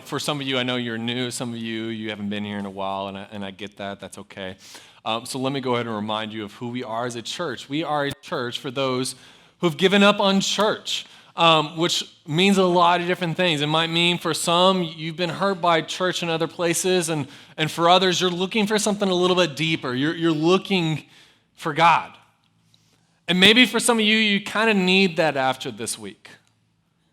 For some of you, I know you're new. Some of you haven't been here in a while, and I get that. That's okay. So let me go ahead and remind you of who we are as a church. We are a church for those who've given up on church, which means a lot of different things. It might mean for some, you've been hurt by church in other places, and for others, you're looking for something a little bit deeper. You're looking for God. And maybe for some of you, you kind of need that after this week.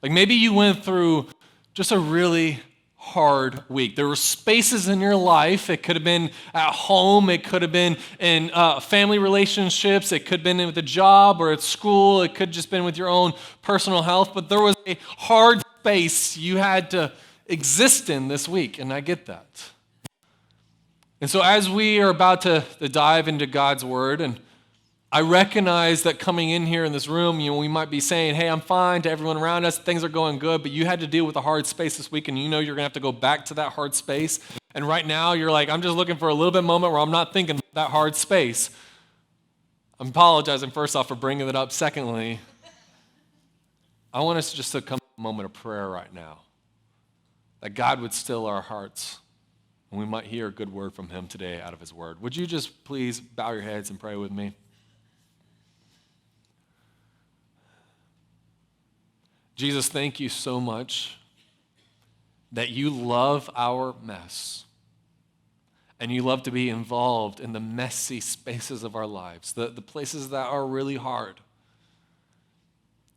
Like maybe you went through just a really hard week. There were spaces in your life. It could have been at home. It could have been in family relationships. It could have been with a job or at school. It could have just been with your own personal health. But there was a hard space you had to exist in this week, and I get that. And so as we are about to dive into God's Word, and I recognize that coming in here in this room, we might be saying, hey, I'm fine to everyone around us. Things are going good, but you had to deal with a hard space this week, and you're going to have to go back to that hard space. And right now, you're like, I'm just looking for a little bit of moment where I'm not thinking that hard space. I'm apologizing, first off, for bringing it up. Secondly, I want us just to come to a moment of prayer right now, that God would still our hearts, and we might hear a good word from him today out of his word. Would you just please bow your heads and pray with me? Jesus, thank you so much that you love our mess and you love to be involved in the messy spaces of our lives, the places that are really hard.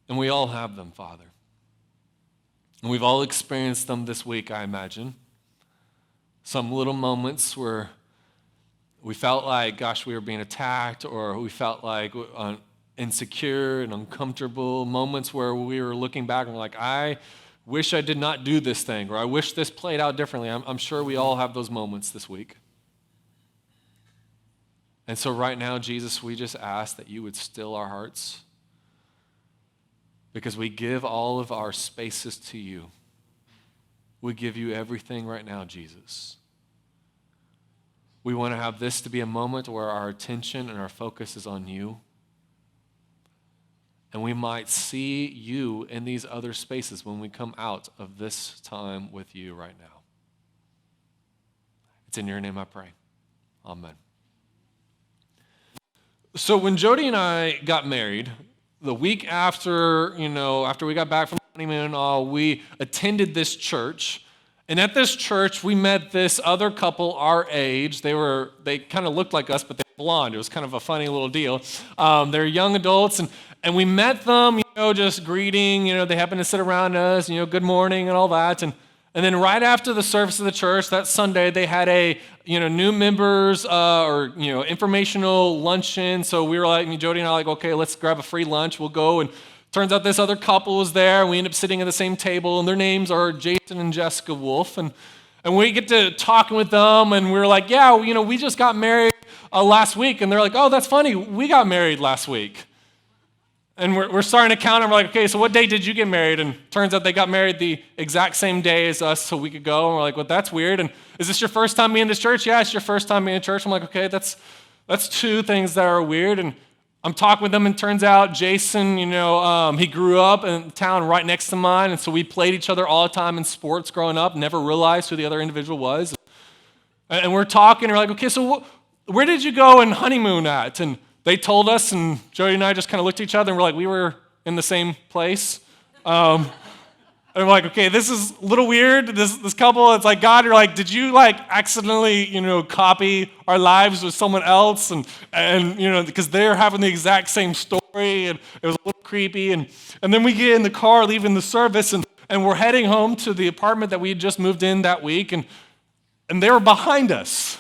And we all have them, Father. And we've all experienced them this week, I imagine. Some little moments where we felt like, gosh, we were being attacked, or we felt like insecure and uncomfortable, moments where we were looking back and we're like, I wish I did not do this thing, or I wish this played out differently. I'm sure we all have those moments this week. And so right now, Jesus, we just ask that you would still our hearts, because we give all of our spaces to you. We give you everything right now, Jesus. We want to have this to be a moment where our attention and our focus is on you. And we might see you in these other spaces when we come out of this time with you right now. It's in your name I pray. Amen. So when Jody and I got married, the week after we got back from honeymoon and all, we attended this church. And at this church, we met this other couple our age. They kind of looked like us, but they were blonde. It was kind of a funny little deal. They're young adults, and we met them, just greeting. They happened to sit around us, good morning and all that. And then right after the service of the church, that Sunday, they had a, new members or informational luncheon. So we were like, Jody and I were like, okay, let's grab a free lunch. We'll go. And turns out this other couple was there. We end up sitting at the same table, and their names are Jason and Jessica Wolf. And we get to talking with them, and we're like, yeah, we just got married last week. And they're like, oh, that's funny. We got married last week. And we're starting to count, and we're like, okay, so what day did you get married? And turns out they got married the exact same day as us, so we could go. And we're like, well, that's weird. And is this your first time being in this church? Yeah, it's your first time being in church. I'm like, okay, that's two things that are weird. And I'm talking with them, and turns out Jason, he grew up in a town right next to mine, and so we played each other all the time in sports growing up, never realized who the other individual was. And we're talking, and we're like, okay, so where did you go and honeymoon at? And they told us, and Jody and I just kind of looked at each other, and we're like, we were in the same place. And we're like, okay, this is a little weird. This couple, it's like, God, you're like, did you accidentally, copy our lives with someone else? And because they're having the exact same story, and it was a little creepy. And then we get in the car leaving the service, and we're heading home to the apartment that we had just moved in that week, and they were behind us.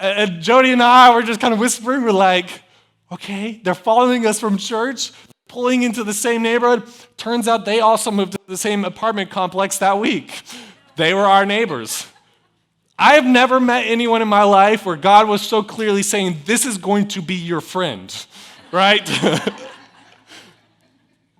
And Jody and I were just kind of whispering. We're like, okay, they're following us from church, pulling into the same neighborhood. Turns out they also moved to the same apartment complex that week. They were our neighbors. I have never met anyone in my life where God was so clearly saying, this is going to be your friend, right?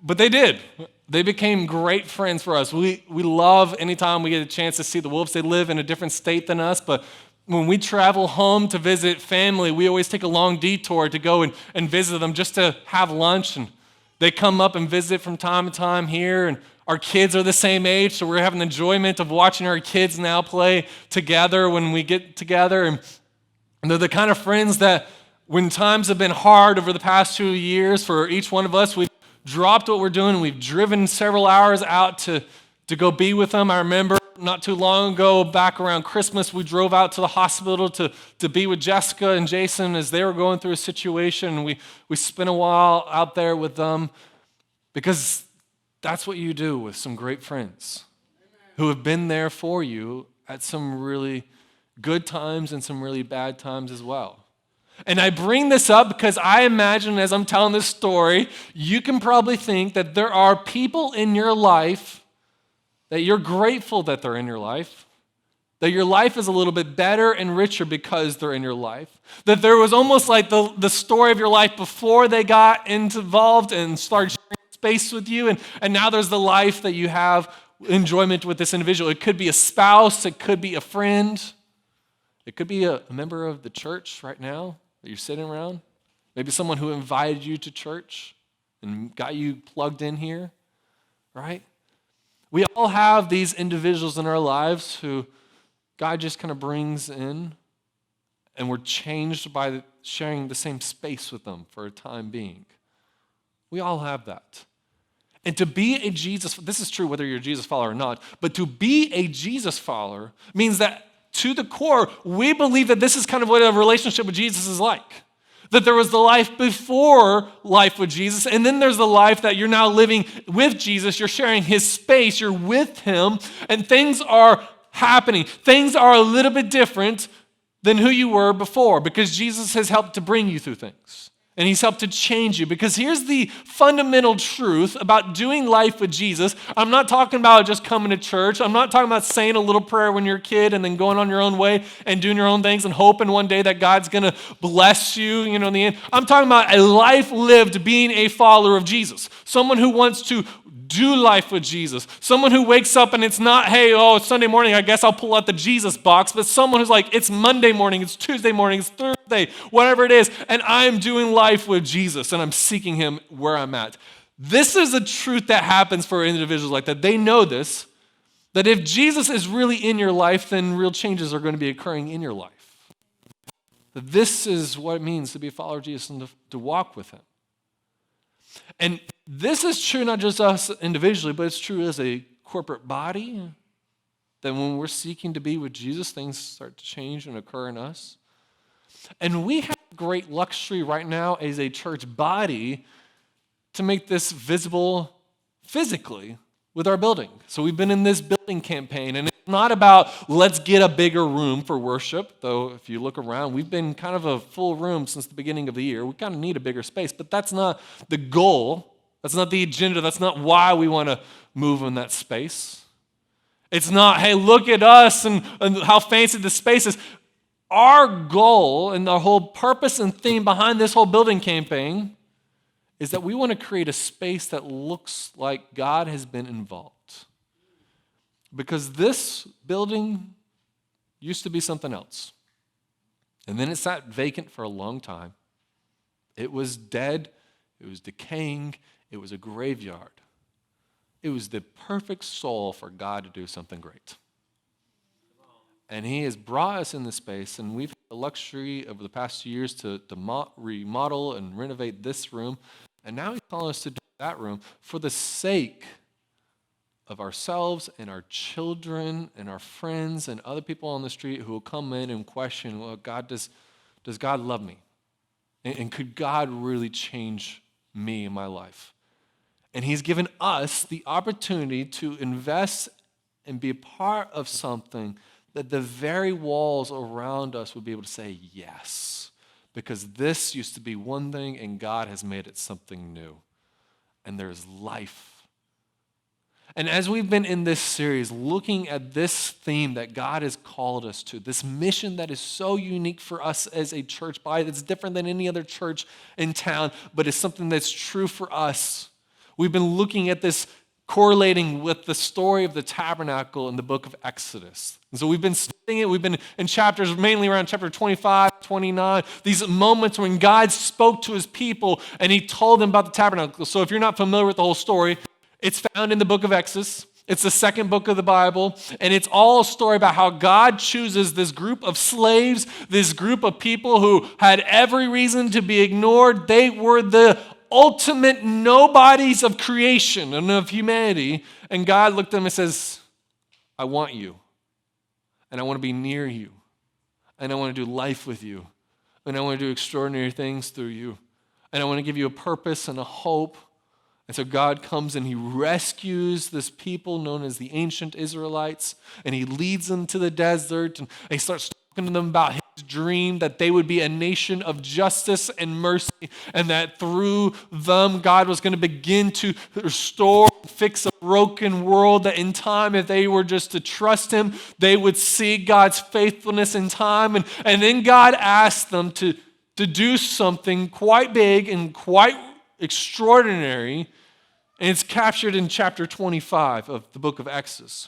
But they did. They became great friends for us. We love anytime we get a chance to see the Wolves. They live in a different state than us, but when we travel home to visit family, we always take a long detour to go and visit them just to have lunch. And they come up and visit from time to time here. And Our kids are the same age, so we're having enjoyment of watching our kids now play together when we get together. And they're the kind of friends that when times have been hard over the past 2 years for each one of us, we've dropped what we're doing and we've driven several hours out to go be with them. I remember not too long ago, back around Christmas, we drove out to the hospital to be with Jessica and Jason as they were going through a situation. And we spent a while out there with them because that's what you do with some great friends who have been there for you at some really good times and some really bad times as well. And I bring this up because I imagine as I'm telling this story, you can probably think that there are people in your life that you're grateful that they're in your life, that your life is a little bit better and richer because they're in your life, that there was almost like the story of your life before they got involved and started sharing space with you, and now there's the life that you have enjoyment with this individual. It could be a spouse, it could be a friend, it could be a member of the church right now that you're sitting around, maybe someone who invited you to church and got you plugged in here, right? We all have these individuals in our lives who God just kind of brings in, and we're changed by sharing the same space with them for a time being. We all have that. And to be a Jesus, this is true whether you're a Jesus follower or not, but to be a Jesus follower means that to the core, we believe that this is kind of what a relationship with Jesus is like. That there was the life before life with Jesus, and then there's the life that you're now living with Jesus. You're sharing his space, you're with him, and things are happening. Things are a little bit different than who you were before because Jesus has helped to bring you through things. And he's helped to change you. Because here's the fundamental truth about doing life with Jesus. I'm not talking about just coming to church. I'm not talking about saying a little prayer when you're a kid and then going on your own way and doing your own things and hoping one day that God's going to bless you, in the end. I'm talking about a life lived being a follower of Jesus. Someone who wants to do life with Jesus. Someone who wakes up and it's not, hey, it's Sunday morning, I guess I'll pull out the Jesus box, but someone who's like, it's Monday morning, it's Tuesday morning, it's Thursday, whatever it is, and I'm doing life with Jesus and I'm seeking him where I'm at. This is a truth that happens for individuals like that. They know this, that if Jesus is really in your life, then real changes are going to be occurring in your life. That this is what it means to be a follower of Jesus and to walk with him. And this is true not just us individually, but it's true as a corporate body, that when we're seeking to be with Jesus, things start to change and occur in us. And we have great luxury right now as a church body to make this visible physically with our building. So we've been in this building campaign, and it's not about let's get a bigger room for worship, though if you look around, we've been kind of a full room since the beginning of the year. We kind of need a bigger space, but that's not the goal. That's not the agenda. That's not why we want to move in that space. It's not, hey, look at us and how fancy the space is. Our goal and the whole purpose and theme behind this whole building campaign is that we want to create a space that looks like God has been involved. Because this building used to be something else. And then it sat vacant for a long time. It was dead. It was decaying. It was a graveyard. It was the perfect soul for God to do something great. And he has brought us in this space, and we've had the luxury over the past 2 years to remodel and renovate this room. And now he's calling us to do that room for the sake of ourselves and our children and our friends and other people on the street who will come in and question, well, does God love me? And could God really change me in my life? And he's given us the opportunity to invest and be a part of something that the very walls around us would be able to say yes. Because this used to be one thing and God has made it something new. And there's life. And as we've been in this series looking at this theme that God has called us to, this mission that is so unique for us as a church body, that's different than any other church in town, but is something that's true for us. We've been looking at this correlating with the story of the tabernacle in the book of Exodus. And so we've been studying it. We've been in chapters mainly around chapter 25, 29, these moments when God spoke to his people and he told them about the tabernacle. So if you're not familiar with the whole story, It's found in the book of Exodus. It's the second book of the Bible, and it's all a story about how God chooses this group of slaves, this group of people who had every reason to be ignored. They were the ultimate nobodies of creation and of humanity, and God looked at them and says, I want you, and I want to be near you, and I want to do life with you, and I want to do extraordinary things through you, and I want to give you a purpose and a hope. And so God comes and he rescues this people known as the ancient Israelites, and he leads them to the desert, and he starts talking to them about his dream that they would be a nation of justice and mercy, and that through them God was going to begin to restore and fix a broken world, that in time, if they were just to trust him, they would see God's faithfulness in time. And then God asked them to do something quite big and quite extraordinary. And it's captured in chapter 25 of the book of Exodus,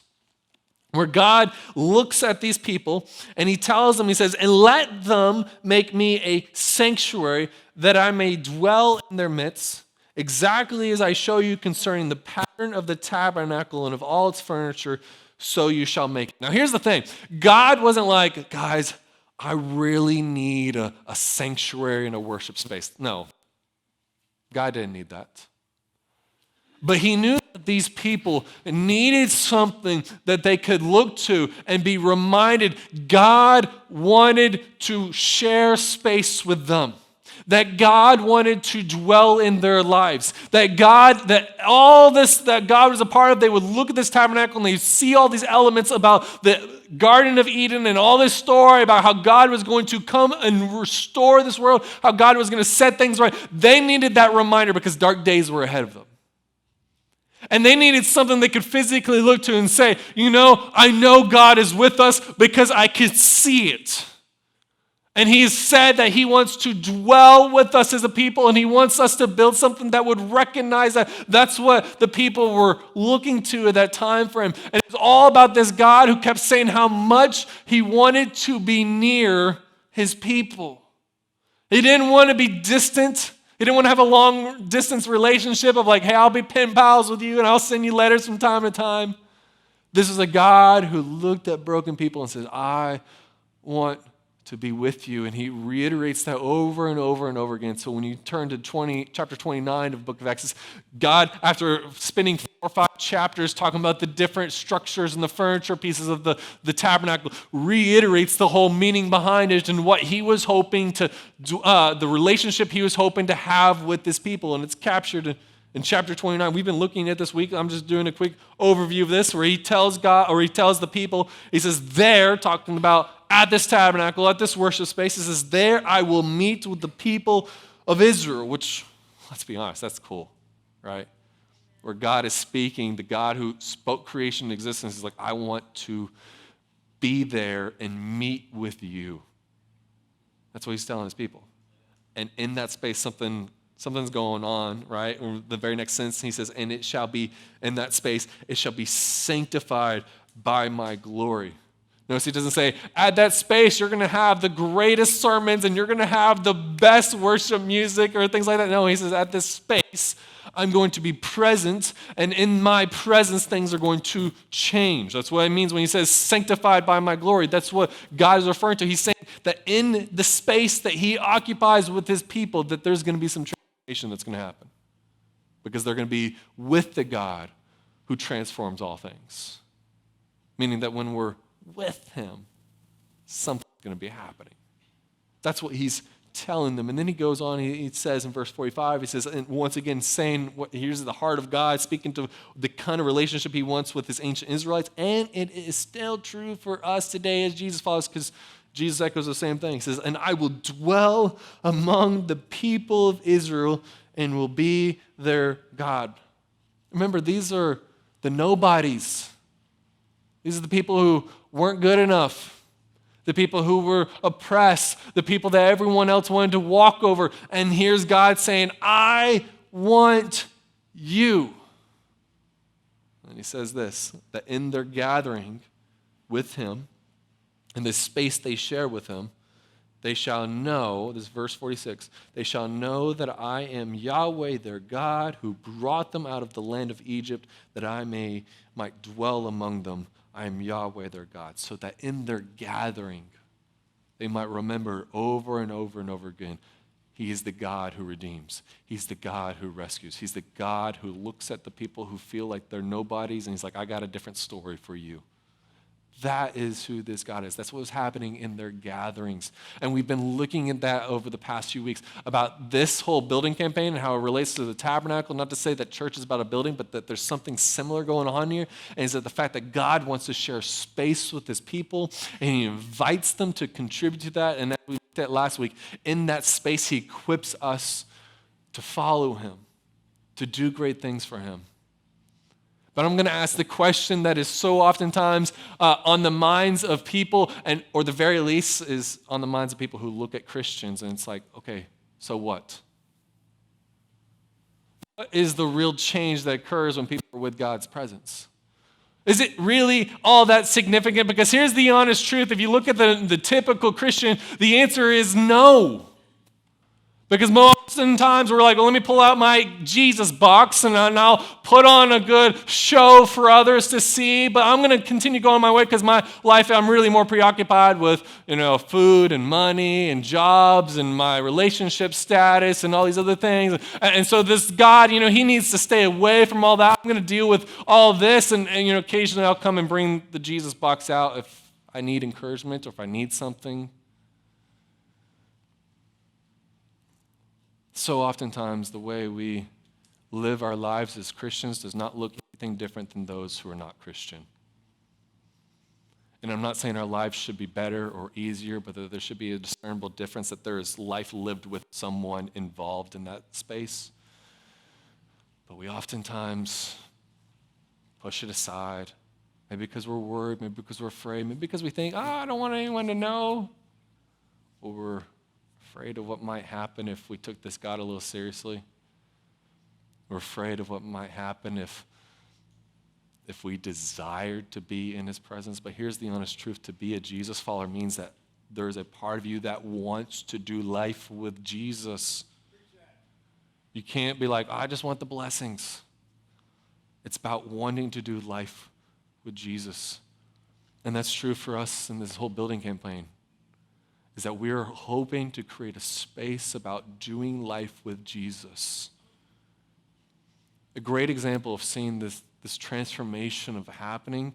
where God looks at these people and he tells them, he says, and let them make me a sanctuary that I may dwell in their midst, exactly as I show you concerning the pattern of the tabernacle and of all its furniture, so you shall make it. Now here's the thing. God wasn't like, guys, I really need a sanctuary and a worship space. No, God didn't need that. But he knew that these people needed something that they could look to and be reminded God wanted to share space with them. That God wanted to dwell in their lives. That all this that God was a part of, they would look at this tabernacle and they see all these elements about the Garden of Eden and all this story about how God was going to come and restore this world, how God was going to set things right. They needed that reminder because dark days were ahead of them. And they needed something they could physically look to and say, I know God is with us because I could see it. And he has said that he wants to dwell with us as a people, and he wants us to build something that would recognize that. That's what the people were looking to at that time frame. And it was all about this God who kept saying how much he wanted to be near his people. He didn't want to be distant. He didn't want to have a long distance relationship of like, hey, I'll be pen pals with you and I'll send you letters from time to time. This is a God who looked at broken people and says, I want to be with you. And he reiterates that over and over and over again. So when you turn to chapter 29 of the book of Exodus, God, after spending 4 or 5 chapters talking about the different structures and the furniture pieces of the tabernacle, reiterates the whole meaning behind it and what he was hoping to do, the relationship he was hoping to have with this people. And it's captured in chapter 29. We've been looking at this week. I'm just doing a quick overview of this, where he tells the people, he says, there, talking about at this tabernacle, at this worship space, he says, there I will meet with the people of Israel, which, let's be honest, that's cool, right? Where God is speaking, the God who spoke creation into existence is like, I want to be there and meet with you. That's what he's telling his people. And in that space, something's going on, right? Or the very next sentence, he says, and it shall be, in that space, it shall be sanctified by my glory. Notice he doesn't say, at that space, you're going to have the greatest sermons and you're going to have the best worship music or things like that. No, he says, at this space, I'm going to be present, and in my presence, things are going to change. That's what it means when he says sanctified by my glory. That's what God is referring to. He's saying that in the space that he occupies with his people, that there's going to be some transformation that's going to happen, because they're going to be with the God who transforms all things. Meaning that when we're with him, something's going to be happening. That's what he's telling them. And then he goes on, he says in verse 45, he says, and once again saying, here's the heart of God, speaking to the kind of relationship he wants with his ancient Israelites. And it is still true for us today as Jesus follows, because Jesus echoes the same thing. He says, and I will dwell among the people of Israel and will be their God. Remember, these are the nobodies. These are the people who weren't good enough, the people who were oppressed, the people that everyone else wanted to walk over. And here's God saying, I want you. And he says this, that in their gathering with him, in the space they share with him, They shall know, this is verse 46, they shall know that I am Yahweh their God who brought them out of the land of Egypt that I might dwell among them. I am Yahweh their God. So that in their gathering, they might remember over and over and over again, He is the God who redeems. He's the God who rescues. He's the God who looks at the people who feel like they're nobodies and He's like, I got a different story for you. That is who this God is. That's what was happening in their gatherings. And we've been looking at that over the past few weeks about this whole building campaign and how it relates to the tabernacle. Not to say that church is about a building, but that there's something similar going on here. And is that the fact that God wants to share space with His people and He invites them to contribute to that. And as we looked at last week, in that space, He equips us to follow Him, to do great things for Him. But I'm going to ask the question that is so oftentimes on the minds of people, or the very least is on the minds of people who look at Christians, and it's like, okay, so what? What is the real change that occurs when people are with God's presence? Is it really all that significant? Because here's the honest truth. If you look at the typical Christian, the answer is no. Because oftentimes we're like, well, let me pull out my Jesus box and I'll put on a good show for others to see, but I'm going to continue going my way because my life, I'm really more preoccupied with, food and money and jobs and my relationship status and all these other things. And so this God, He needs to stay away from all that. I'm going to deal with all this and occasionally I'll come and bring the Jesus box out if I need encouragement or if I need something. So oftentimes, the way we live our lives as Christians does not look anything different than those who are not Christian. And I'm not saying our lives should be better or easier, but that there should be a discernible difference, that there is life lived with someone involved in that space. But we oftentimes push it aside, maybe because we're worried, maybe because we're afraid, maybe because we think, I don't want anyone to know. Or we're afraid of what might happen if we took this God a little seriously. We're afraid of what might happen if we desired to be in His presence. But here's the honest truth. To be a Jesus follower means that there's a part of you that wants to do life with Jesus. You can't be like, I just want the blessings. It's about wanting to do life with Jesus. And that's true for us in this whole building campaign. Is that we're hoping to create a space about doing life with Jesus. A great example of seeing this transformation of happening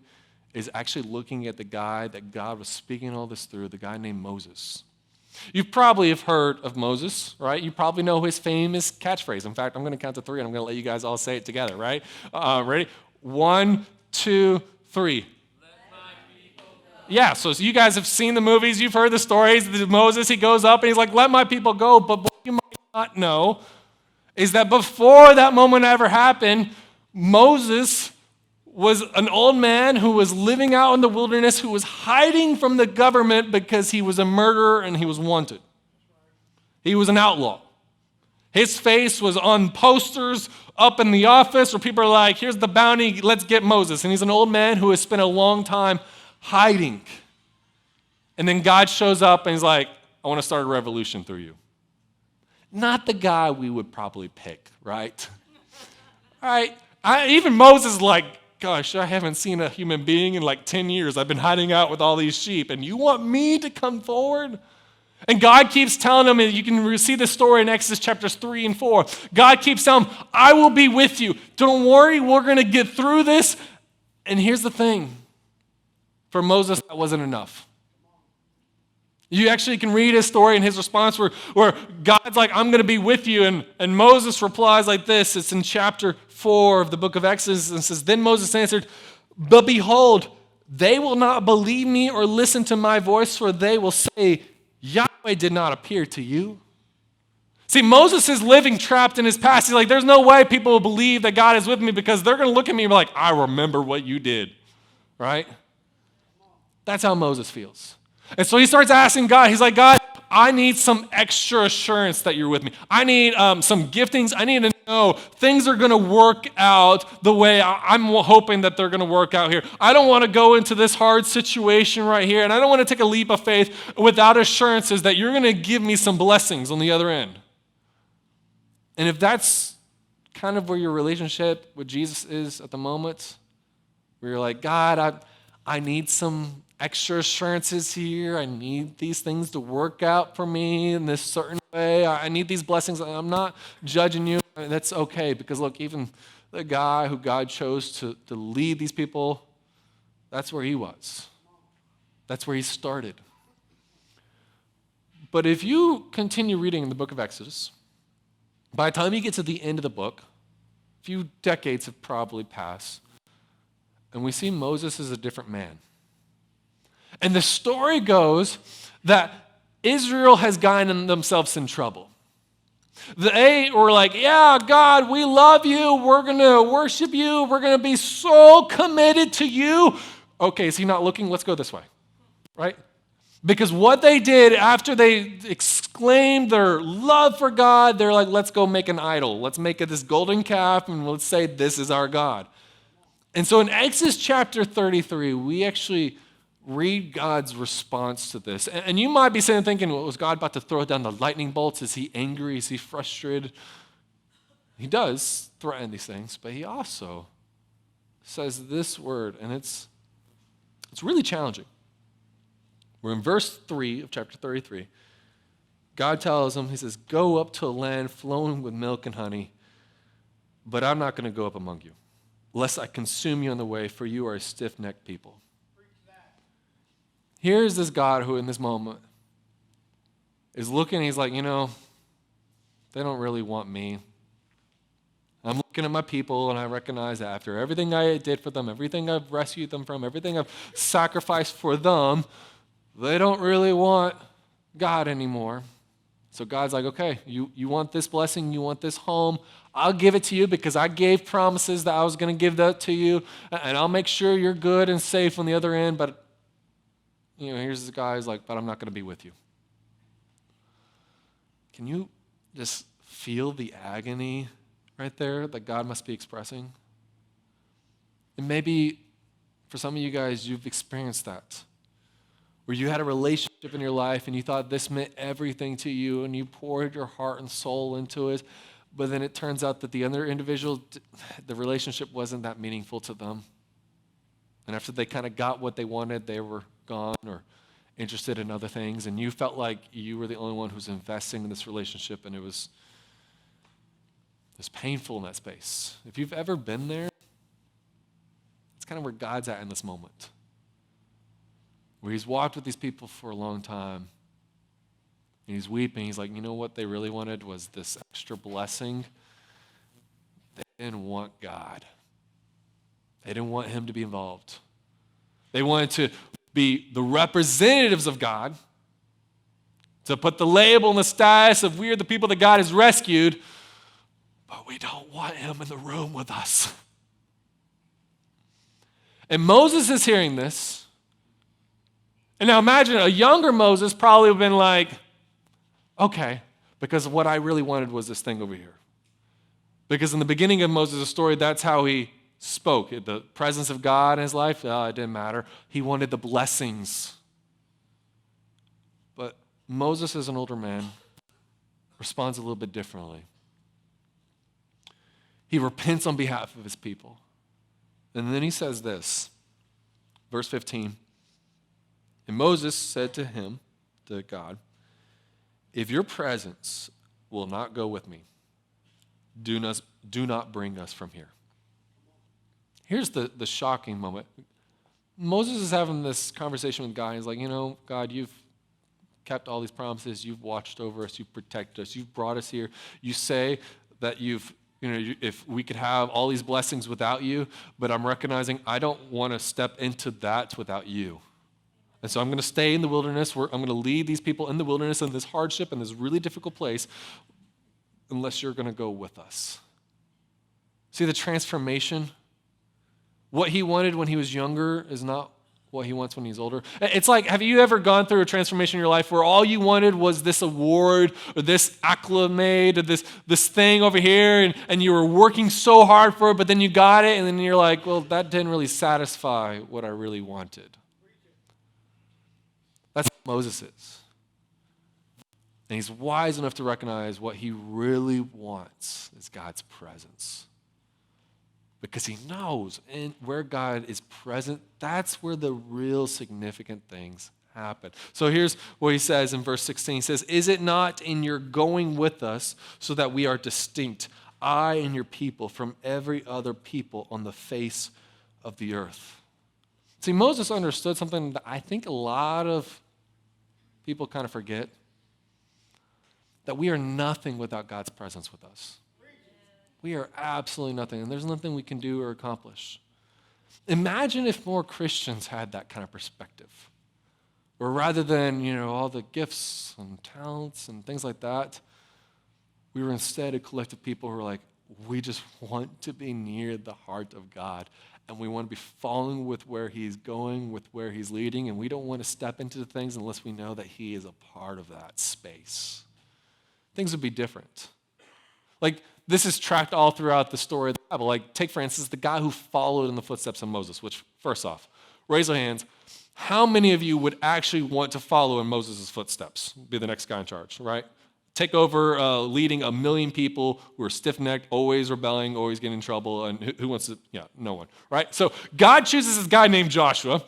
is actually looking at the guy that God was speaking all this through, the guy named Moses. You probably have heard of Moses, right? You probably know his famous catchphrase. In fact, I'm going to count to 3, and I'm going to let you guys all say it together, right? Ready? 1, 2, 3. Yeah, so you guys have seen the movies, you've heard the stories. Moses, he goes up and he's like, let my people go. But what you might not know is that before that moment ever happened, Moses was an old man who was living out in the wilderness, who was hiding from the government because he was a murderer and he was wanted. He was an outlaw. His face was on posters up in the office where people are like, here's the bounty, let's get Moses. And he's an old man who has spent a long time hiding. And then God shows up and He's like, I want to start a revolution through you. Not the guy we would probably pick, right? All right. Even Moses is like, gosh, I haven't seen a human being in like 10 years. I've been hiding out with all these sheep, and you want me to come forward? And God keeps telling him, and you can see the story in Exodus chapters 3 and 4. God keeps telling him, I will be with you. Don't worry, we're going to get through this. And here's the thing. For Moses, that wasn't enough. You actually can read his story and his response where God's like, I'm going to be with you. And Moses replies like this. It's in chapter 4 of the book of Exodus. And says, then Moses answered, but behold, they will not believe me or listen to my voice, for they will say, Yahweh did not appear to you. See, Moses is living trapped in his past. He's like, there's no way people will believe that God is with me because they're going to look at me and be like, I remember what you did, right? That's how Moses feels. And so he starts asking God, he's like, God, I need some extra assurance that you're with me. I need some giftings. I need to know things are going to work out the way I'm hoping that they're going to work out here. I don't want to go into this hard situation right here, and I don't want to take a leap of faith without assurances that you're going to give me some blessings on the other end. And if that's kind of where your relationship with Jesus is at the moment, where you're like, God, I need some extra assurances here. I need these things to work out for me in this certain way. I need these blessings. I'm not judging you. I mean, that's okay, because look, even the guy who God chose to lead these people, that's where he was. That's where he started. But if you continue reading in the book of Exodus, by the time you get to the end of the book, a few decades have probably passed, and we see Moses as a different man. And the story goes that Israel has gotten themselves in trouble. They were like, yeah, God, we love you. We're going to worship you. We're going to be so committed to you. Okay, is he not looking? Let's go this way, right? Because what they did after they exclaimed their love for God, they're like, let's go make an idol. Let's make it this golden calf, and let's say this is our God. And so in Exodus chapter 33, we actually read God's response to this. And you might be sitting thinking, well, was God about to throw down the lightning bolts? Is he angry? Is he frustrated? He does threaten these things, but he also says this word, and it's really challenging. We're in verse 3 of chapter 33. God tells him, he says, go up to a land flowing with milk and honey, but I'm not going to go up among you, lest I consume you on the way, for you are a stiff-necked people. Here's this God who in this moment is looking, he's like, they don't really want me. I'm looking at my people, and I recognize that after everything I did for them, everything I've rescued them from, everything I've sacrificed for them, they don't really want God anymore. So God's like, okay, you want this blessing, you want this home, I'll give it to you because I gave promises that I was going to give that to you, and I'll make sure you're good and safe on the other end, but here's this guy who's like, but I'm not going to be with you. Can you just feel the agony right there that God must be expressing? And maybe for some of you guys, you've experienced that, where you had a relationship in your life and you thought this meant everything to you and you poured your heart and soul into it, but then it turns out that the other individual, the relationship wasn't that meaningful to them. And after they kind of got what they wanted, they were gone or interested in other things, and you felt like you were the only one who was investing in this relationship, and it was painful in that space. If you've ever been there, it's kind of where God's at in this moment, where he's walked with these people for a long time, and he's weeping. He's like, what they really wanted was this extra blessing. They didn't want God. They didn't want him to be involved. They wanted to be the representatives of God, to put the label and the status of we are the people that God has rescued, but we don't want him in the room with us. And Moses is hearing this. And now imagine a younger Moses probably would have been like, okay, because what I really wanted was this thing over here. Because in the beginning of Moses' story, that's how he spoke. The presence of God in his life, it didn't matter. He wanted the blessings. But Moses, as an older man, responds a little bit differently. He repents on behalf of his people. And then he says this, verse 15. And Moses said to him, to God, if your presence will not go with me, do not bring us from here. Here's the shocking moment. Moses is having this conversation with God. He's like, God, you've kept all these promises. You've watched over us. You've protected us. You've brought us here. You say that if we could have all these blessings without you, but I'm recognizing I don't want to step into that without you. And so I'm going to stay in the wilderness. I'm going to lead these people in the wilderness in this hardship in this really difficult place unless you're going to go with us. See the transformation? What he wanted when he was younger is not what he wants when he's older. It's like, have you ever gone through a transformation in your life where all you wanted was this award or this acclimate or this thing over here, and you were working so hard for it, but then you got it, and then you're like, well, that didn't really satisfy what I really wanted. That's what Moses is. And he's wise enough to recognize what he really wants is God's presence. Because he knows where God is present, that's where the real significant things happen. So here's what he says in verse 16. He says, "Is it not in your going with us so that we are distinct, I and your people, from every other people on the face of the earth?" See, Moses understood something that I think a lot of people kind of forget, that we are nothing without God's presence with us. We are absolutely nothing, and there's nothing we can do or accomplish. Imagine if more Christians had that kind of perspective. Or rather than, all the gifts and talents and things like that, we were instead a collective people who are like, we just want to be near the heart of God, and we want to be following with where he's going, with where he's leading, and we don't want to step into the things unless we know that he is a part of that space. Things would be different. Like, this is tracked all throughout the story of the Bible. Like, take, for instance, the guy who followed in the footsteps of Moses, which, first off, raise your hands. How many of you would actually want to follow in Moses' footsteps? Be the next guy in charge, right? Take over leading 1 million people who are stiff-necked, always rebelling, always getting in trouble, and who wants to? Yeah, no one, right? So God chooses this guy named Joshua,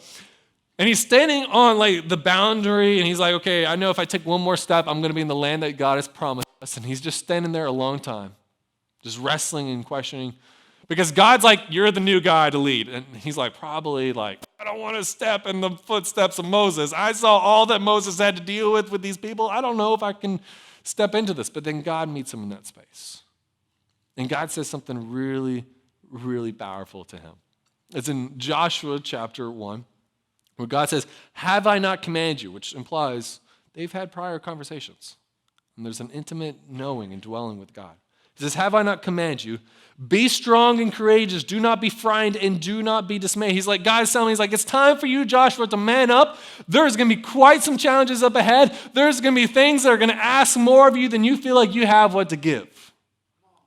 and he's standing on the boundary, and he's like, okay, I know if I take one more step, I'm going to be in the land that God has promised us, and he's just standing there a long time, just wrestling and questioning, because God's like, you're the new guy to lead. And he's like, probably I don't want to step in the footsteps of Moses. I saw all that Moses had to deal with these people. I don't know if I can step into this. But then God meets him in that space. And God says something really, really powerful to him. It's in Joshua chapter 1, where God says, "Have I not commanded you?" Which implies they've had prior conversations. And there's an intimate knowing and dwelling with God. He says, "Have I not commanded you? Be strong and courageous. Do not be frightened and do not be dismayed." He's like, God's telling me, he's like, it's time for you, Joshua, to man up. There's going to be quite some challenges up ahead. There's going to be things that are going to ask more of you than you feel like you have what to give.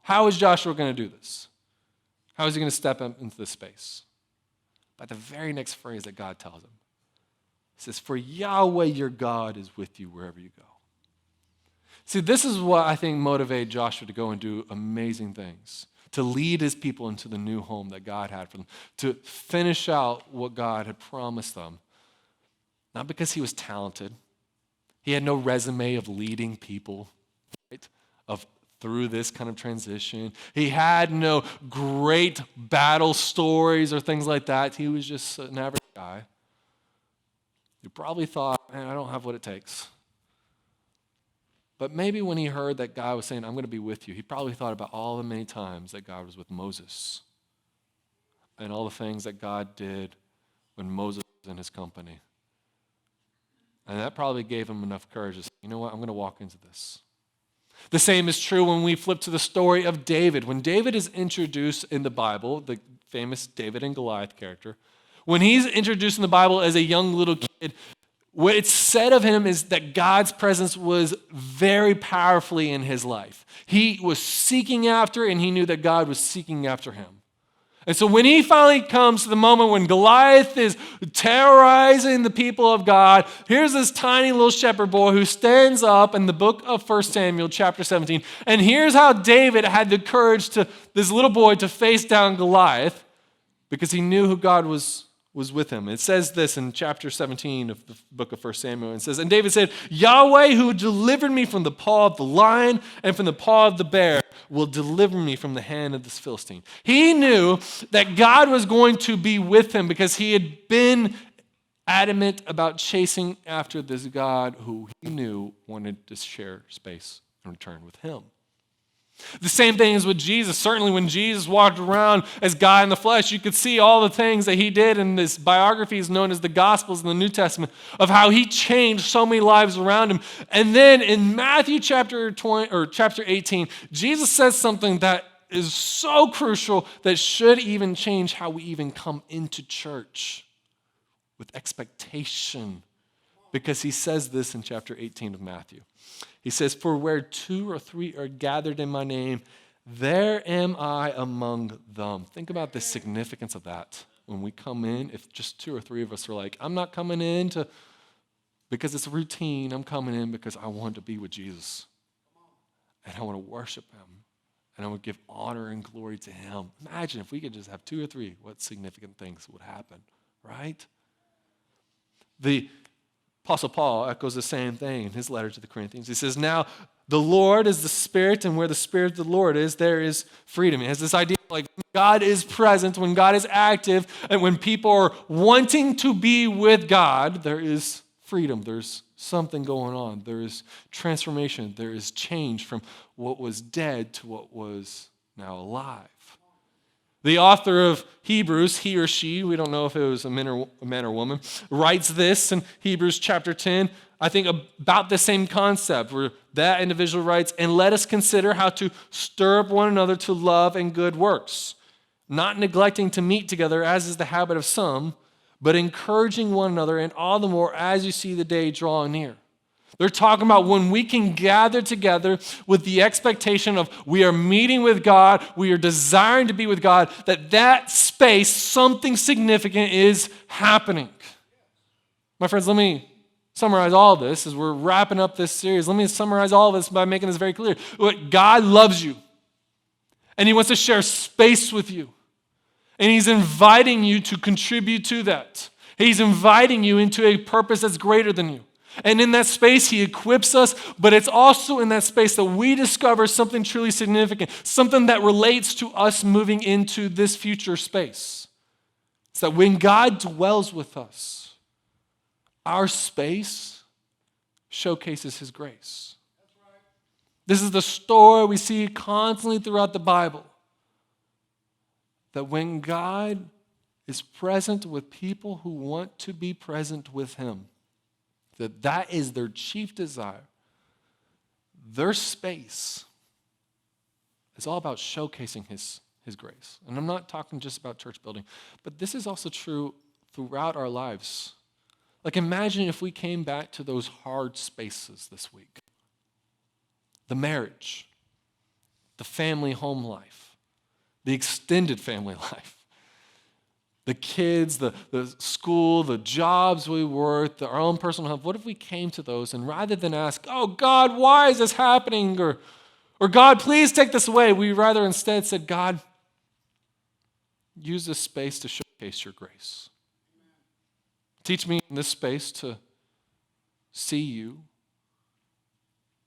How is Joshua going to do this? How is he going to step into this space? By the very next phrase that God tells him. He says, "For Yahweh your God is with you wherever you go." See, this is what I think motivated Joshua to go and do amazing things, to lead his people into the new home that God had for them, to finish out what God had promised them. Not because he was talented. He had no resume of leading people, right? Through this kind of transition. He had no great battle stories or things like that. He was just an average guy. He probably thought, man, I don't have what it takes. But maybe when he heard that God was saying, "I'm going to be with you," he probably thought about all the many times that God was with Moses and all the things that God did when Moses was in his company. And that probably gave him enough courage to say, you know what, I'm going to walk into this. The same is true when we flip to the story of David. When David is introduced in the Bible, the famous David and Goliath character, when he's introduced in the Bible as a young little kid, what it's said of him is that God's presence was very powerfully in his life. He was seeking after, and he knew that God was seeking after him. And so when he finally comes to the moment when Goliath is terrorizing the people of God, here's this tiny little shepherd boy who stands up in the book of 1 Samuel chapter 17. And here's how David had the courage to, this little boy, to face down Goliath because he knew who God was with him. It says this in chapter 17 of the book of 1 Samuel. It says, "And David said, Yahweh who delivered me from the paw of the lion and from the paw of the bear will deliver me from the hand of this Philistine." He knew that God was going to be with him because he had been adamant about chasing after this God who he knew wanted to share space in return with him. The same thing is with Jesus. Certainly when Jesus walked around as God in the flesh, you could see all the things that he did in this biography is known as the Gospels in the New Testament of how he changed so many lives around him. And then in Matthew chapter 20 or chapter 18, Jesus says something that is so crucial that should even change how we even come into church, with expectation. Because he says this in chapter 18 of Matthew. He says, for where 2 or 3 are gathered in my name, there am I among them. Think about the significance of that. When we come in, if just 2 or 3 of us are like, I'm not coming in because it's a routine. I'm coming in because I want to be with Jesus. And I want to worship him. And I want to give honor and glory to him. Imagine if we could just have 2 or 3, what significant things would happen, right? The Apostle Paul echoes the same thing in his letter to the Corinthians. He says, now the Lord is the Spirit, and where the Spirit of the Lord is, there is freedom. He has this idea like God is present, when God is active, and when people are wanting to be with God, there is freedom. There's something going on. There is transformation. There is change from what was dead to what was now alive. The author of Hebrews, he or she, we don't know if it was a man or woman, writes this in Hebrews chapter 10, I think about the same concept, where that individual writes, and let us consider how to stir up one another to love and good works, not neglecting to meet together as is the habit of some, but encouraging one another, and all the more as you see the day draw near. They're talking about when we can gather together with the expectation of we are meeting with God, we are desiring to be with God, that space, something significant is happening. My friends, let me summarize all this as we're wrapping up this series. Let me summarize all of this by making this very clear. God loves you, and he wants to share space with you, and he's inviting you to contribute to that. He's inviting you into a purpose that's greater than you. And in that space, he equips us, but it's also in that space that we discover something truly significant, something that relates to us moving into this future space. It's that when God dwells with us, our space showcases his grace. This is the story we see constantly throughout the Bible, that when God is present with people who want to be present with him, that is their chief desire. Their space is all about showcasing his grace. And I'm not talking just about church building, but this is also true throughout our lives. Like, imagine if we came back to those hard spaces this week. The marriage, the family home life, the extended family life, the kids, the school, the jobs we work, our own personal health. What if we came to those and rather than ask, oh God, why is this happening? Or God, please take this away. We rather instead said, God, use this space to showcase your grace. Teach me in this space to see you,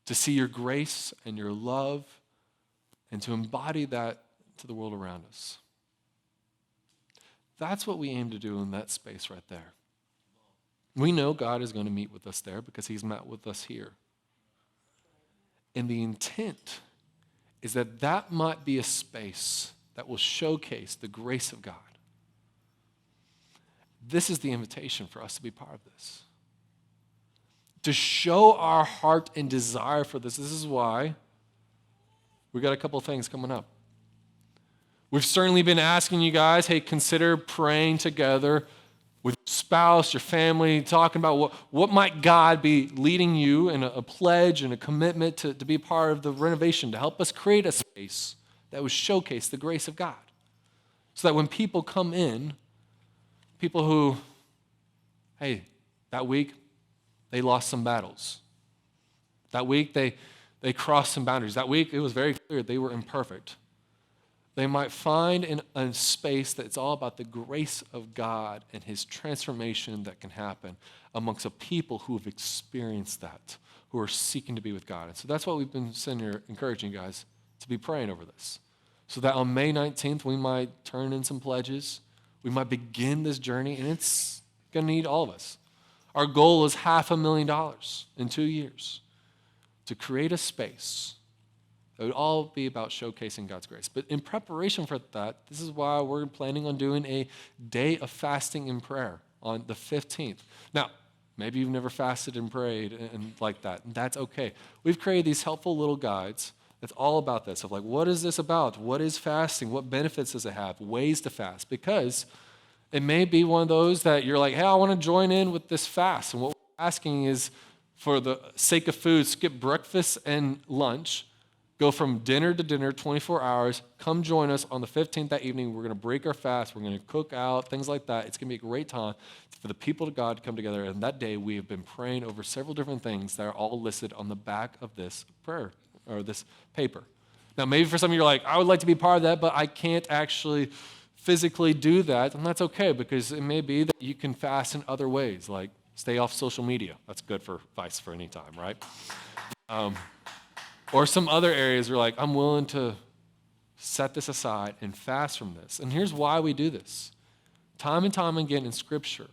to see your grace and your love, and to embody that to the world around us. That's what we aim to do in that space right there. We know God is going to meet with us there because he's met with us here. And the intent is that might be a space that will showcase the grace of God. This is the invitation for us to be part of this. To show our heart and desire for this. This is why we got a couple of things coming up. We've certainly been asking you guys, hey, consider praying together with your spouse, your family, talking about what might God be leading you in a pledge and a commitment to be part of the renovation, to help us create a space that would showcase the grace of God. So that when people come in, people who, hey, that week, they lost some battles. That week, they crossed some boundaries. That week, it was very clear they were imperfect. They might find in a space that it's all about the grace of God and his transformation that can happen amongst a people who have experienced that, who are seeking to be with God. And so that's what we've been sitting here encouraging you guys to be praying over this. So that on May 19th, we might turn in some pledges. We might begin this journey, and it's going to need all of us. Our goal is $500,000 in 2 years to create a space. It would all be about showcasing God's grace. But in preparation for that, this is why we're planning on doing a day of fasting and prayer on the 15th. Now, maybe you've never fasted and prayed and like that, and that's okay. We've created these helpful little guides that's all about this, of like, what is this about? What is fasting? What benefits does it have? Ways to fast. Because It may be one of those that you're like, hey, I want to join in with this fast. And what we're asking is, for the sake of food, skip breakfast and lunch, go from dinner to dinner, 24 hours. Come join us on the 15th that evening. We're going to break our fast. We're going to cook out, things like that. It's going to be a great time for the people of God to come together. And that day, we have been praying over several different things that are all listed on the back of this prayer or this paper. Now, maybe for some of you, you're like, I would like to be part of that, but I can't actually physically do that. And that's okay, because it may be that you can fast in other ways, like stay off social media. That's good for advice for any time, right? Or some other areas where like, I'm willing to set this aside and fast from this. And here's why we do this. Time and time again in Scripture,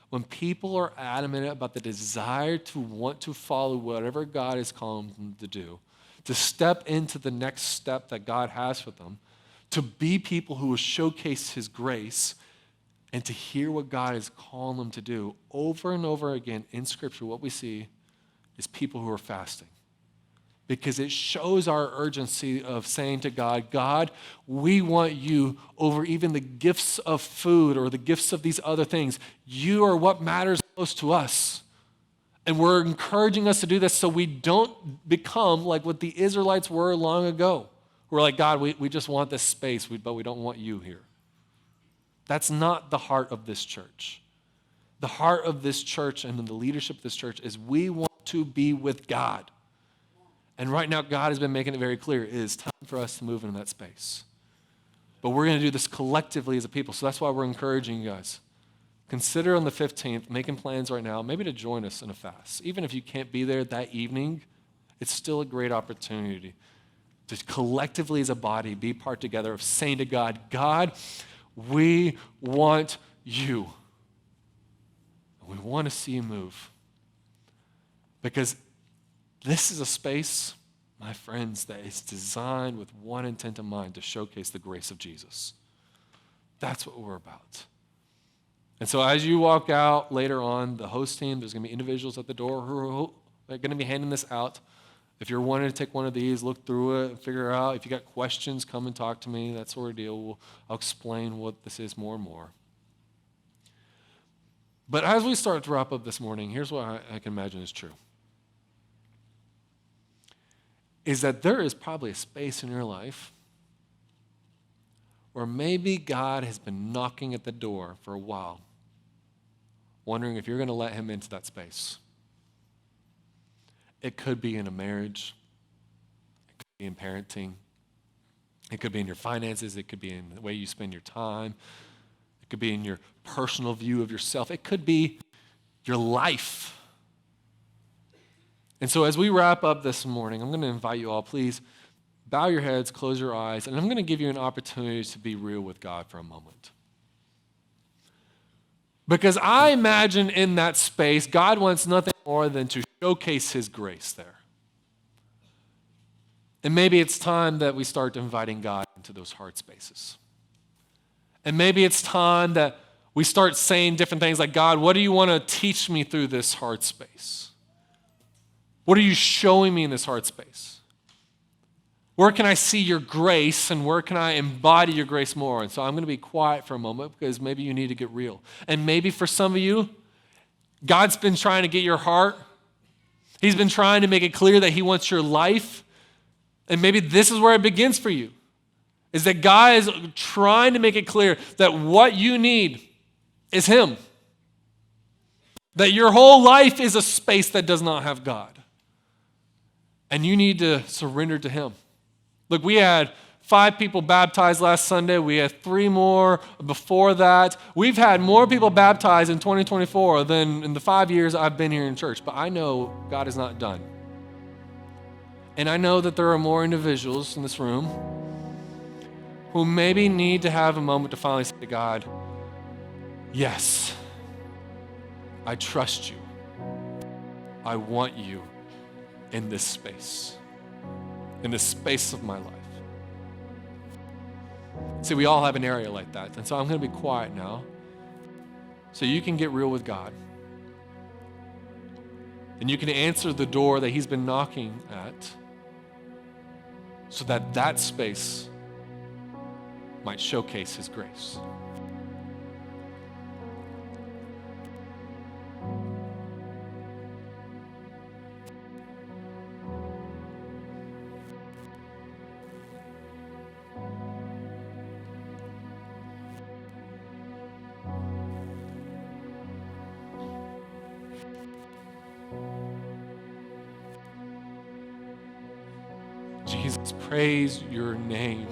when people are adamant about the desire to want to follow whatever God is calling them to do, to step into the next step that God has for them, to be people who will showcase His grace, and to hear what God is calling them to do, over and over again in Scripture, what we see is people who are fasting. Because it shows our urgency of saying to God, God, we want you over even the gifts of food or the gifts of these other things. You are what matters most to us. And we're encouraging us to do this so we don't become like what the Israelites were long ago. We're like, God, we just want this space, but we don't want you here. That's not the heart of this church. The heart of this church and the leadership of this church is we want to be with God. And right now, God has been making it very clear. It is time for us to move into that space. But we're going to do this collectively as a people. So that's why we're encouraging you guys. Consider on the 15th, making plans right now, maybe to join us in a fast. Even if you can't be there that evening, it's still a great opportunity to collectively as a body be part together of saying to God, God, we want you. We want to see you move. Because this is a space, my friends, that is designed with one intent in mind, to showcase the grace of Jesus. That's what we're about. And so as you walk out later on, the host team, there's going to be individuals at the door who are going to be handing this out. If you're wanting to take one of these, look through it and figure out. If you got questions, come and talk to me, that sort of deal. I'll explain what this is more and more. But as we start to wrap up this morning, here's what I can imagine is true. Is that there is probably a space in your life where maybe God has been knocking at the door for a while, wondering if you're going to let him into that space. It could be in a marriage. It could be in parenting. It could be in your finances. It could be in the way you spend your time. It could be in your personal view of yourself. It could be your life. And so as we wrap up this morning, I'm going to invite you all, please bow your heads, close your eyes, and I'm going to give you an opportunity to be real with God for a moment. Because I imagine in that space, God wants nothing more than to showcase his grace there. And maybe it's time that we start inviting God into those hard spaces. And maybe it's time that we start saying different things like, God, what do you want to teach me through this hard space? What are you showing me in this hard space? Where can I see your grace and where can I embody your grace more? And so I'm going to be quiet for a moment because maybe you need to get real. And maybe for some of you, God's been trying to get your heart. He's been trying to make it clear that he wants your life. And maybe this is where it begins for you, is that God is trying to make it clear that what you need is him. That your whole life is a space that does not have God. And you need to surrender to him. Look, we had 5 people baptized last Sunday. We had 3 more before that. We've had more people baptized in 2024 than in the 5 years I've been here in church. But I know God is not done. And I know that there are more individuals in this room who maybe need to have a moment to finally say to God, yes, I trust you. I want you in this space of my life. See, we all have an area like that. And so I'm going to be quiet now so you can get real with God. And you can answer the door that he's been knocking at so that that space might showcase his grace. Jesus, praise your name.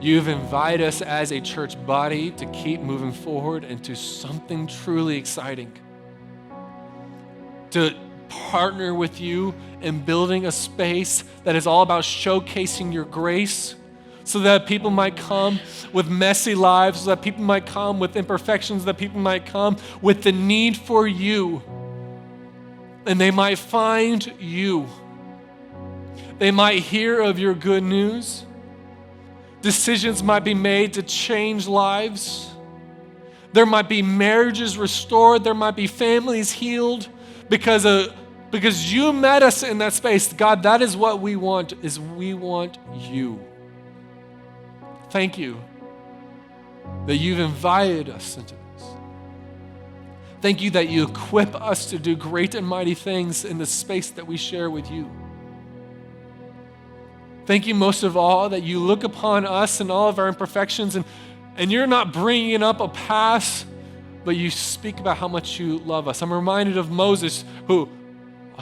You've invited us as a church body to keep moving forward into something truly exciting. To partner with you in building a space that is all about showcasing your grace, so that people might come with messy lives, so that people might come with imperfections, that people might come with the need for you, and they might find you. They might hear of your good news. Decisions might be made to change lives. There might be marriages restored. There might be families healed because you met us in that space. God, that is what we want, is we want you. Thank you that you've invited us into this. Thank you that you equip us to do great and mighty things in the space that we share with you. Thank you most of all that you look upon us and all of our imperfections and you're not bringing up a past, but you speak about how much you love us. I'm reminded of Moses who,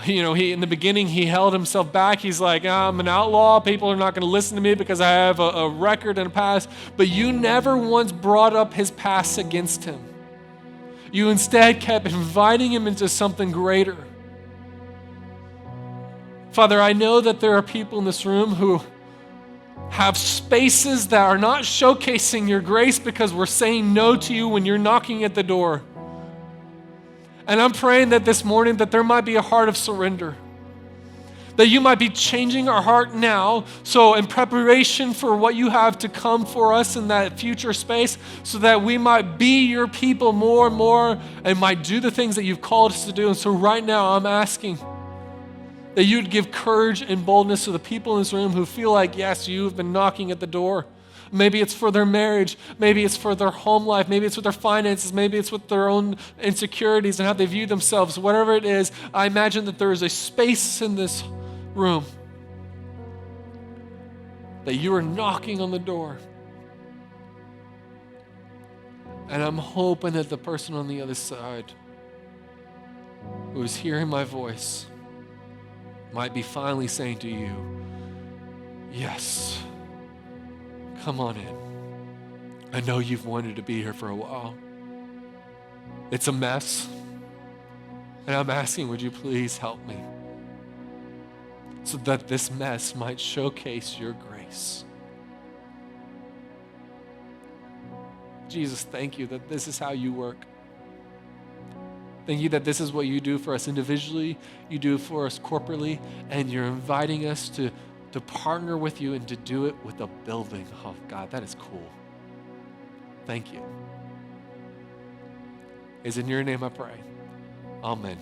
he in the beginning, he held himself back. He's like, I'm an outlaw. People are not going to listen to me because I have a record and a past. But you never once brought up his past against him. You instead kept inviting him into something greater. Father, I know that there are people in this room who have spaces that are not showcasing your grace because we're saying no to you when you're knocking at the door. And I'm praying that this morning that there might be a heart of surrender. That you might be changing our heart now, so in preparation for what you have to come for us in that future space, so that we might be your people more and more and might do the things that you've called us to do. And so right now I'm asking that you'd give courage and boldness to the people in this room who feel like, yes, you've been knocking at the door. Maybe it's for their marriage. Maybe it's for their home life. Maybe it's with their finances. Maybe it's with their own insecurities and how they view themselves. Whatever it is, I imagine that there is a space in this room that you are knocking on the door. And I'm hoping that the person on the other side who is hearing my voice might be finally saying to you, yes, come on in. I know you've wanted to be here for a while. It's a mess. And I'm asking, would you please help me? So that this mess might showcase your grace. Jesus, thank you that this is how you work. Thank you that this is what you do for us individually, you do for us corporately, and you're inviting us to partner with you and to do it with a building. Oh, God, that is cool. Thank you. It's in your name I pray. Amen.